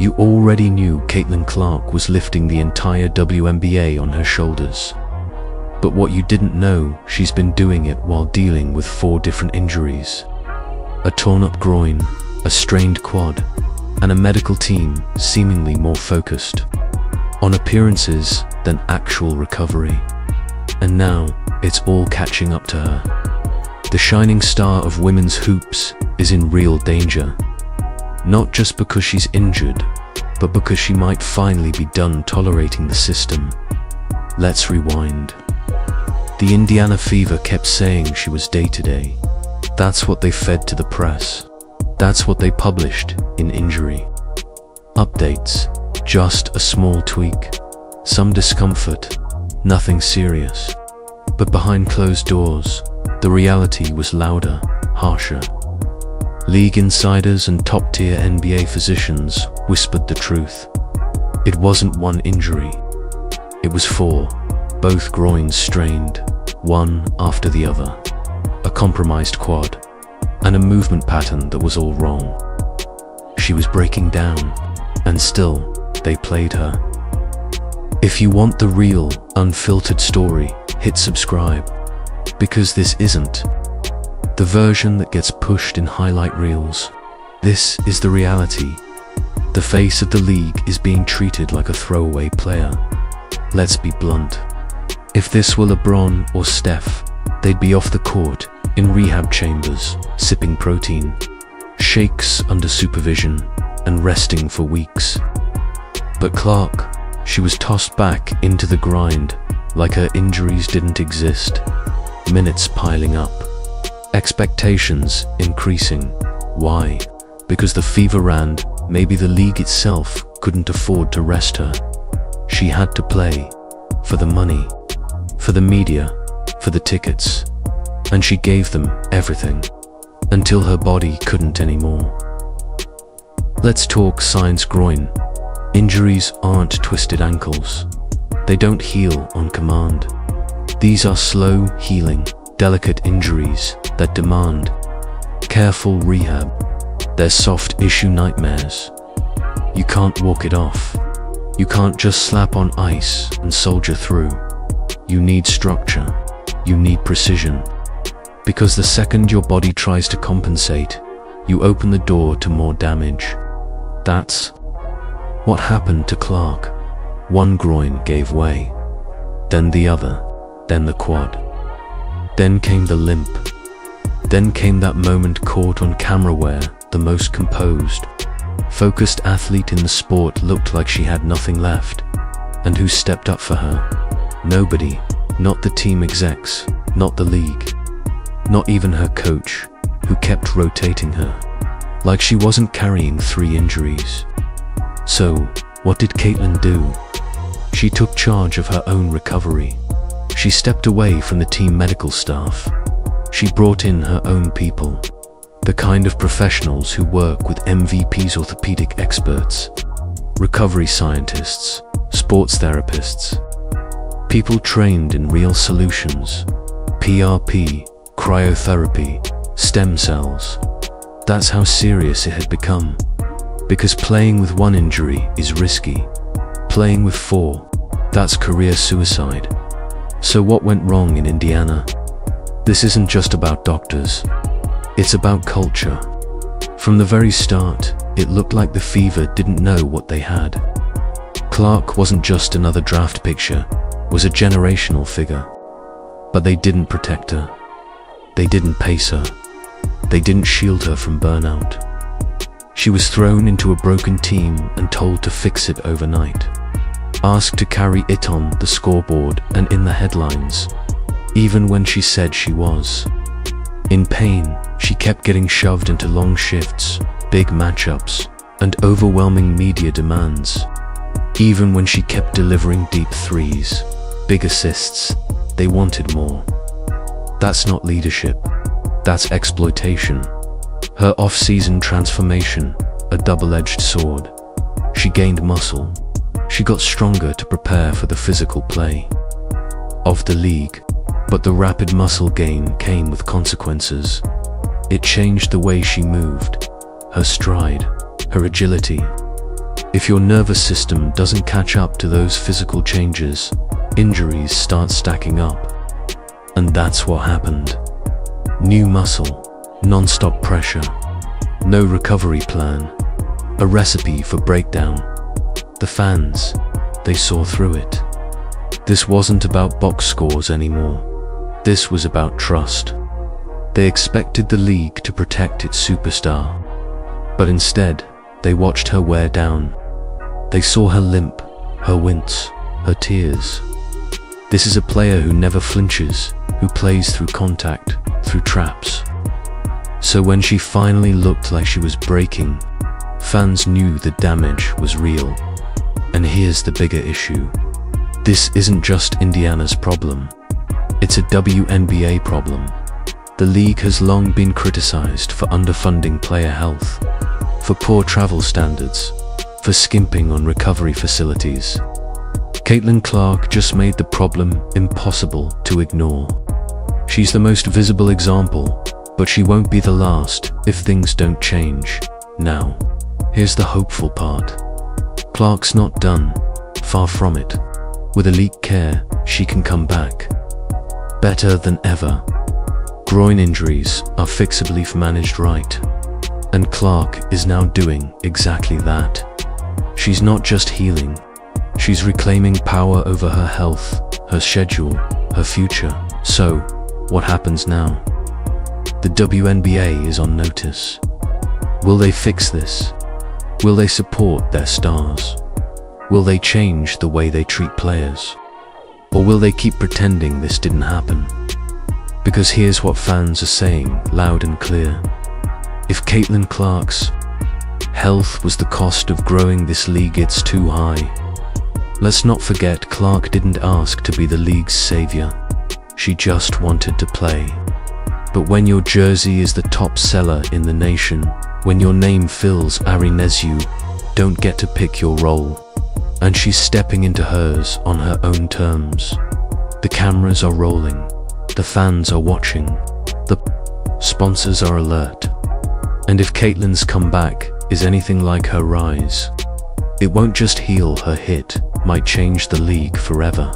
You already knew Caitlin Clark was lifting the entire WNBA on her shoulders. But what you didn't know, she's been doing it while dealing with 4 different injuries. A torn-up groin, a strained quad, and a medical team seemingly more focused on appearances than actual recovery. And now, it's all catching up to her. The shining star of women's hoops is in real danger. Not just because she's injured, but because she might finally be done tolerating the system. Let's rewind. The Indiana Fever kept saying she was day-to-day. That's what they fed to the press. That's what they published in injury updates. Just a small tweak, some discomfort, nothing serious. But behind closed doors, the reality was louder, harsher. League insiders and top-tier NBA physicians whispered the truth. It wasn't one injury. It was 4, both groins strained, one after the other. A compromised quad, and a movement pattern that was all wrong. She was breaking down, and still, they played her. If you want the real, unfiltered story, hit subscribe. Because this isn't the version that gets pushed in highlight reels. This is the reality. The face of the league is being treated like a throwaway player. Let's be blunt. If this were LeBron or Steph, they'd be off the court, in rehab chambers, sipping protein, shakes under supervision, and resting for weeks. But Clark, she was tossed back into the grind, like her injuries didn't exist. Minutes piling up. Expectations increasing. Why? Because the Fever ran, maybe the league itself couldn't afford to rest her. She had to play. For the money. For the media. For the tickets. And she gave them everything. Until her body couldn't anymore. Let's talk science groin. Injuries aren't twisted ankles. They don't heal on command. These are slow healing, delicate injuries that demand careful rehab. They're soft tissue nightmares. You can't walk it off. You can't just slap on ice and soldier through. You need structure. You need precision. Because the second your body tries to compensate, you open the door to more damage. That's what happened to Clark. One groin gave way, then the other, then the quad. Then came the limp. Then came that moment caught on camera where the most composed, focused athlete in the sport looked like she had nothing left. And who stepped up for her? Nobody. Not the team execs, not the league, not even her coach, who kept rotating her, like she wasn't carrying 3 injuries. So, what did Caitlin do? She took charge of her own recovery. She stepped away from the team medical staff. She brought in her own people, the kind of professionals who work with MVP's orthopedic experts, recovery scientists, sports therapists, people trained in real solutions, PRP, cryotherapy, stem cells. That's how serious it had become. Because playing with 1 injury is risky. Playing with 4, that's career suicide. So what went wrong in Indiana? This isn't just about doctors. It's about culture. From the very start, it looked like the Fever didn't know what they had. Clark wasn't just another draft picture, was a generational figure. But they didn't protect her. They didn't pace her. They didn't shield her from burnout. She was thrown into a broken team and told to fix it overnight. Asked to carry it on the scoreboard and in the headlines, even when she said she was. In pain, she kept getting shoved into long shifts, big matchups, and overwhelming media demands. Even when she kept delivering deep threes, big assists, they wanted more. That's not leadership. That's exploitation. Her off-season transformation, a double-edged sword. She gained muscle. She got stronger to prepare for the physical play of the league. But the rapid muscle gain came with consequences. It changed the way she moved, her stride, her agility. If your nervous system doesn't catch up to those physical changes, injuries start stacking up. And that's what happened. New muscle, non-stop pressure, no recovery plan, a recipe for breakdown. The fans, they saw through it. This wasn't about box scores anymore. This was about trust. They expected the league to protect its superstar. But instead, they watched her wear down. They saw her limp, her wince, her tears. This is a player who never flinches, who plays through contact, through traps. So when she finally looked like she was breaking, fans knew the damage was real. And here's the bigger issue. This isn't just Indiana's problem. It's a WNBA problem. The league has long been criticized for underfunding player health, for poor travel standards, for skimping on recovery facilities. Caitlin Clark just made the problem impossible to ignore. She's the most visible example, but she won't be the last if things don't change. Now, here's the hopeful part. Clark's not done, far from it. With elite care, she can come back. Better than ever. Groin injuries are fixable if managed right. And Clark is now doing exactly that. She's not just healing. She's reclaiming power over her health, her schedule, her future. So, what happens now? The WNBA is on notice. Will they fix this? Will they support their stars? Will they change the way they treat players? Or will they keep pretending this didn't happen? Because here's what fans are saying loud and clear. If Caitlin Clark's health was the cost of growing this league, it's too high. Let's not forget, Clark didn't ask to be the league's savior. She just wanted to play. But when your jersey is the top seller in the nation, when your name fills arenas, you don't get to pick your role. And she's stepping into hers on her own terms. The cameras are rolling. The fans are watching. The sponsors are alert. And if Caitlin's comeback is anything like her rise, it won't just heal her hit, might change the league forever.